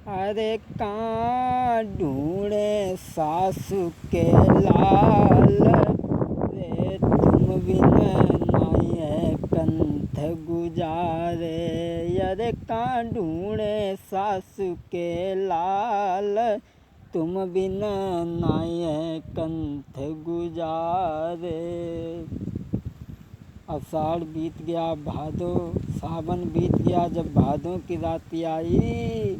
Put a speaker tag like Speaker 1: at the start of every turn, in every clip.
Speaker 1: अरे कहाँ ढूंढे सासू के लाल रे, तुम बिन नाई है कंठ गुजारे। अरे कहाँ ढूंढे सासू के लाल, तुम बिन नाई है कंठ गुजारे। आषाढ़ बीत गया भादो, सावन बीत गया जब भादों की रात आई।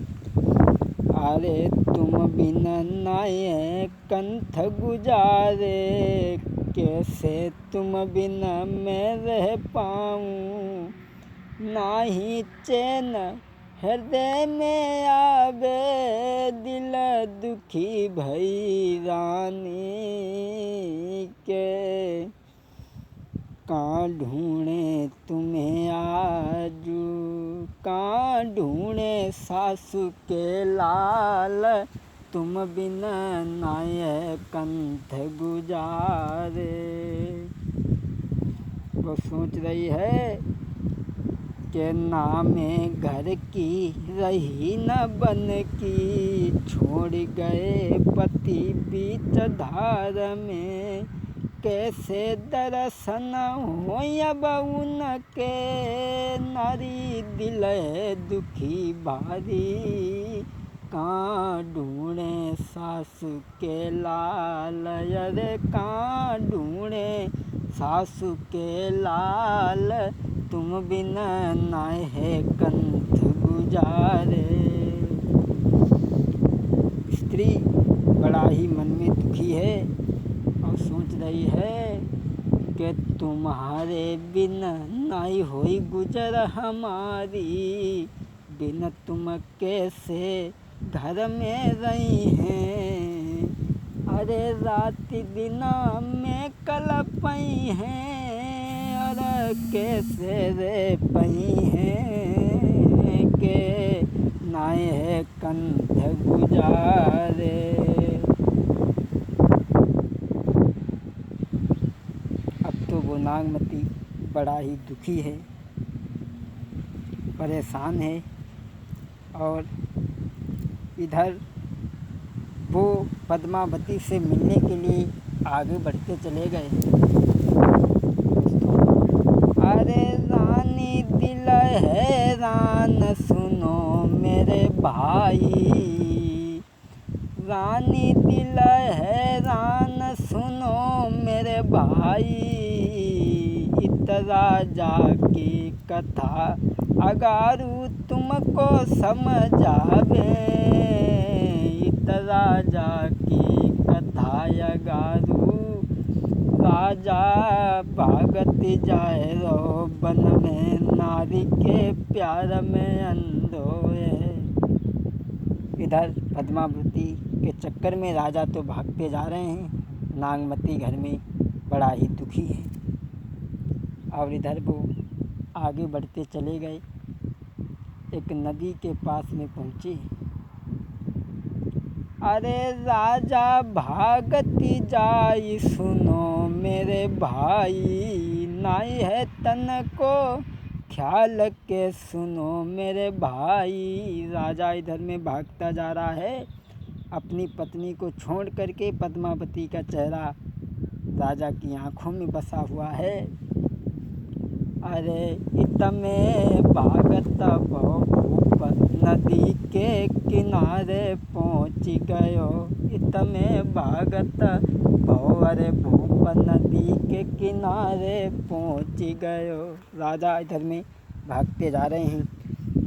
Speaker 1: अरे तुम बिन नाई है कंठ गुजारे, कैसे तुम बिन मैं रह पाऊँ। नाही चैन हृदय में आवे, दिल दुखी भई रानी के। कहाँ ढूंढे तुम्हें आजू, कहाँ ढूंढे सासू के लाल, तुम बिन नाई है कंठ गुजारे। वो सोच रही है कि नामे घर की रही न बन की, छोड़ गए पति बीच धार में। कैसे दर्शन हो अब उनके, नारी दिल है दुखी भारी। कहाँ ढूंढे सासू के लाल, अरे कहाँ ढूंढे सासू के लाल, तुम बिन नाई है कंठ गुजारे। स्त्री बड़ा ही मन में दुखी है और सोच रही है कि तुम्हारे बिन नाई होई गुजर हमारी। बिन तुम कैसे घर में रही हैं, अरे रात दिन में कलपई हैं। अरे कैसे रे पई हैं के नाई है कंठ गुजारे। वो नागमती बड़ा ही दुखी है, परेशान है और इधर वो पद्मावती से मिलने के लिए आगे बढ़ते चले गए। अरे रानी दिल हैरान सुनो मेरे भाई, रानी दिल हैरान सुनो मेरे भाई। राजा की कथा अगारू तुमको समझावे, राजा की कथा अगारू। राजा भागत जाए रो बन में, नारी के प्यार में अंधोए। इधर पद्मावती के चक्कर में राजा तो भागते जा रहे हैं, नागमती घर में बड़ा ही दुखी है। और इधर वो आगे बढ़ते चले गए, एक नदी के पास में पहुँचे। अरे राजा भागती जाई सुनो मेरे भाई, नाई है तन को ख्याल के सुनो मेरे भाई। राजा इधर में भागता जा रहा है, अपनी पत्नी को छोड़ करके। पद्मावती का चेहरा राजा की आँखों में बसा हुआ है। अरे इतमे भागत भूप नदी के किनारे पहुँच गयो, इतमे भागत अरे भूप नदी के किनारे पहुँच गयो। राजा इधर में भागते जा रहे हैं,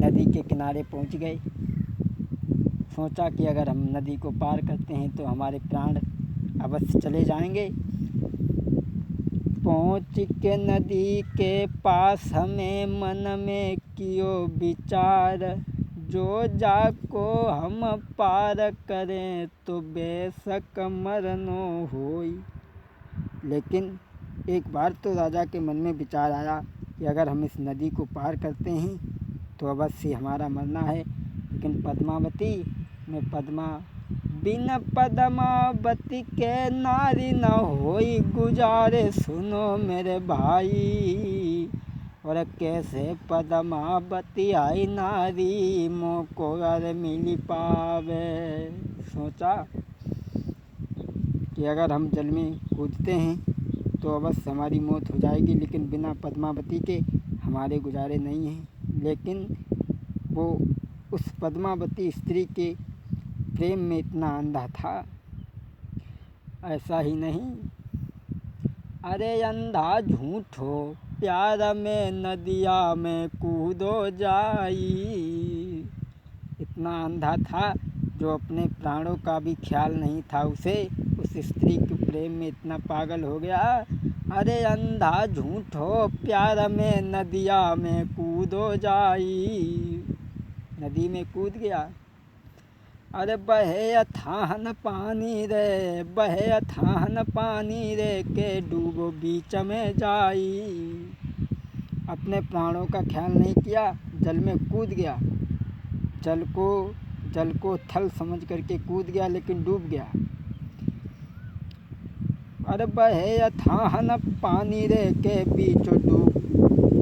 Speaker 1: नदी के किनारे पहुँच गए। सोचा कि अगर हम नदी को पार करते हैं तो हमारे प्राण अवश्य चले जाएंगे। पहुँच के नदी के पास हमें मन में कियो विचार, जो जाको हम पार करें तो बेशक मरनो होई। लेकिन एक बार तो राजा के मन में विचार आया कि अगर हम इस नदी को पार करते हैं तो अवश्य हमारा मरना है। लेकिन पद्मावती में बिन पद्मावती के नारी न होई गुजारे। सुनो मेरे भाई, और कैसे पद्मावती आई नारी मोको अर मिल पावे। सोचा कि अगर हम जल में कूदते हैं तो अवश्य हमारी मौत हो जाएगी, लेकिन बिना पद्मावती के हमारे गुजारे नहीं हैं। लेकिन वो उस पद्मावती स्त्री के प्रेम में इतना अंधा था। ऐसा ही नहीं, अरे अंधा झूठो प्यार में नदिया में कूदो जाई। इतना अंधा था जो अपने प्राणों का भी ख्याल नहीं था उसे। उस स्त्री के प्रेम में इतना पागल हो गया। अरे अंधा झूठो प्यार में नदिया में कूदो जाई। नदी में कूद गया। अरे बहे अथाहन पानी रे, बहे अथाहन पानी रे के डूबो बीच में जाई। अपने प्राणों का ख्याल नहीं किया, जल में कूद गया। जल को थल समझ करके कूद गया, लेकिन डूब गया। अरे बहे अथाहन पानी रे के बीच डूब,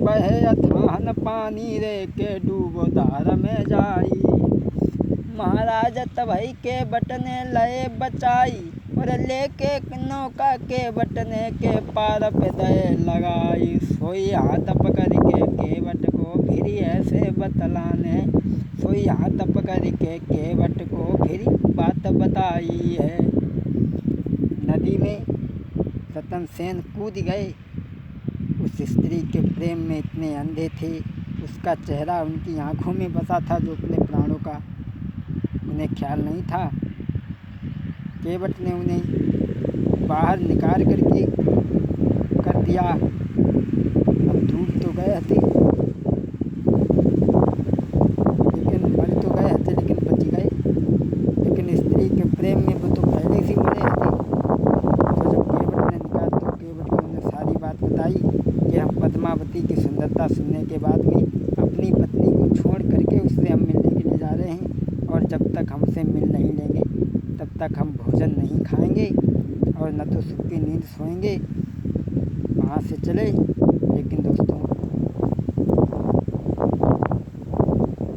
Speaker 1: बहे अथाहन पानी रे के डूबो धार में जाई। महाराज तभई के बटने लए बचाई, और लेके नौका के बटने के पार पे दए लगाई। सोई हाथ पकड़ के केवट को फिर ऐसे बतलाने, सोई हाथ पकड़ के केवट को फिर बात बताई है। नदी में रतन सेन कूद गए। उस स्त्री के प्रेम में इतने अंधे थे, उसका चेहरा उनकी आंखों में बसा था, जो अपने प्राणों का उन्हें ख्याल नहीं था। केवट ने उन्हें बाहर निकाल करके कर दिया। अब डूब तो गए थे, लेकिन मर तो गए थे, लेकिन बच गए। लेकिन स्त्री के प्रेम में वो तो पहले से मरे थे। तो जब केवट ने निकाल, तो केवट ने उन्हें सारी बात बताई कि हम पद्मावती की सुंदरता सुनने के बाद में अपनी पत्नी को छोड़ करके उससे हम मिलने के लिए जा रहे हैं, और जब तक हमसे मिल नहीं लेंगे तब तक हम भोजन नहीं खाएंगे और न तो सुख की नींद सोएंगे। वहाँ से चले। लेकिन दोस्तों,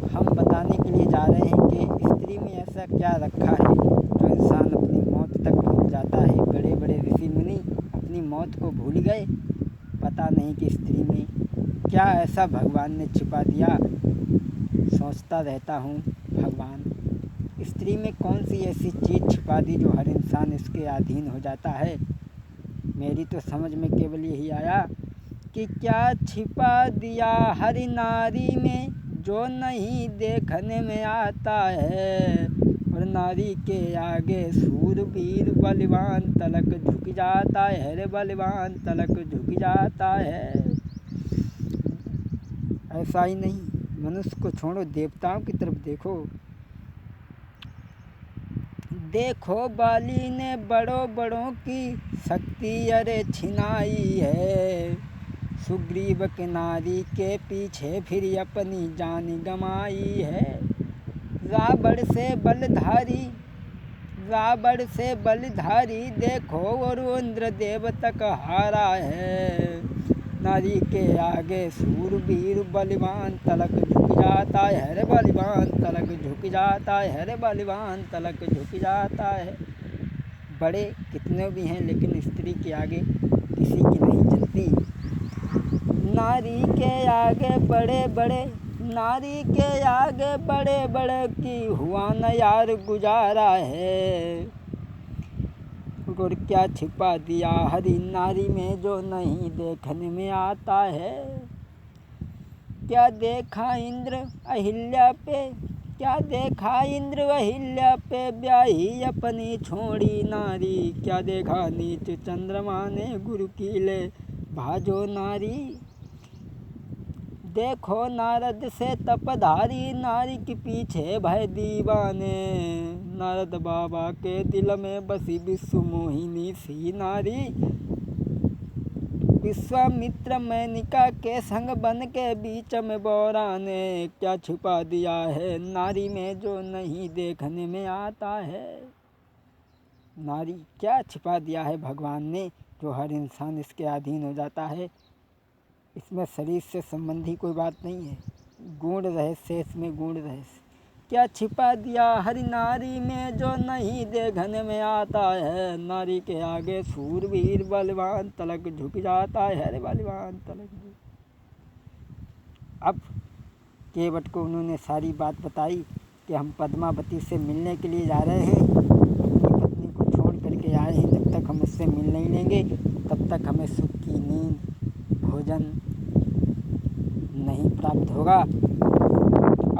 Speaker 1: हम बताने के लिए जा रहे हैं कि स्त्री में ऐसा क्या रखा है जो इंसान अपनी मौत तक भूल जाता है। बड़े बड़े ऋषि मुनि अपनी मौत को भूल गए। पता नहीं कि स्त्री में क्या ऐसा भगवान ने छिपा दिया। सोचता रहता हूँ, भगवान स्त्री में कौन सी ऐसी चीज़ छिपा दी जो हर इंसान इसके अधीन हो जाता है। मेरी तो समझ में केवल यही आया कि क्या छिपा दिया हर नारी में जो नहीं देखने में आता है। और नारी के आगे सूरवीर बलवान तलक झुक जाता है रे, बलवान तलक झुक जाता है। ऐसा ही नहीं, मनुष्य को छोड़ो, देवताओं की तरफ देखो। देखो बाली ने बड़ों बड़ों की शक्ति अरे छिनाई है। सुग्रीव के नारी के पीछे फिर अपनी जान गमाई है। रावण से बलधारी देखो और इंद्र देव तक हारा है। नारी के आगे सूरवीर बलवान तलक झुक जाता है रे, बलवान तलक झुक जाता है रे, बलवान तलक झुक जाता है। बड़े कितने भी हैं, लेकिन स्त्री के आगे किसी की नहीं चलती। नारी के आगे बड़े बड़े, नारी के आगे बड़े बड़े की हुआ न यार गुजारा है। और क्या छिपा दिया हरी नारी में जो नहीं देखने में आता है। क्या देखा इंद्र अहिल्या पे, क्या देखा इंद्र अहिल्या पे ब्याही अपनी छोड़ी नारी। क्या देखा नीच चंद्रमा ने गुरु की ले भाजो नारी। देखो नारद से तपधारी नारी के पीछे भय दीवाने। नारद बाबा के दिल में बसी विश्व मोहिनी सी नारी। विश्वामित्र मेनिका के संग बन के बीच में बौराने। क्या छुपा दिया है नारी में जो नहीं देखने में आता है। नारी क्या छिपा दिया है भगवान ने जो हर इंसान इसके अधीन हो जाता है। इसमें शरीर से संबंधी कोई बात नहीं है। गूढ़ रहस्य इसमें, गूढ़ रहस्य। क्या छिपा दिया हरि नारी में जो नहीं देखने में आता है, नारी के आगे सूरवीर बलवान तलक झुक जाता है, अरे बलवान तलक झुक। अब केवट को उन्होंने सारी बात बताई कि हम पद्मावती से मिलने के लिए जा रहे हैं, अपनी पत्नी को छोड़ करके आए हैं, जब तक हम उससे मिल नहीं लेंगे तब तक हमें सुख की नींद भोजन नहीं प्राप्त होगा।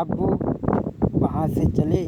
Speaker 1: अब वो वहाँ से चले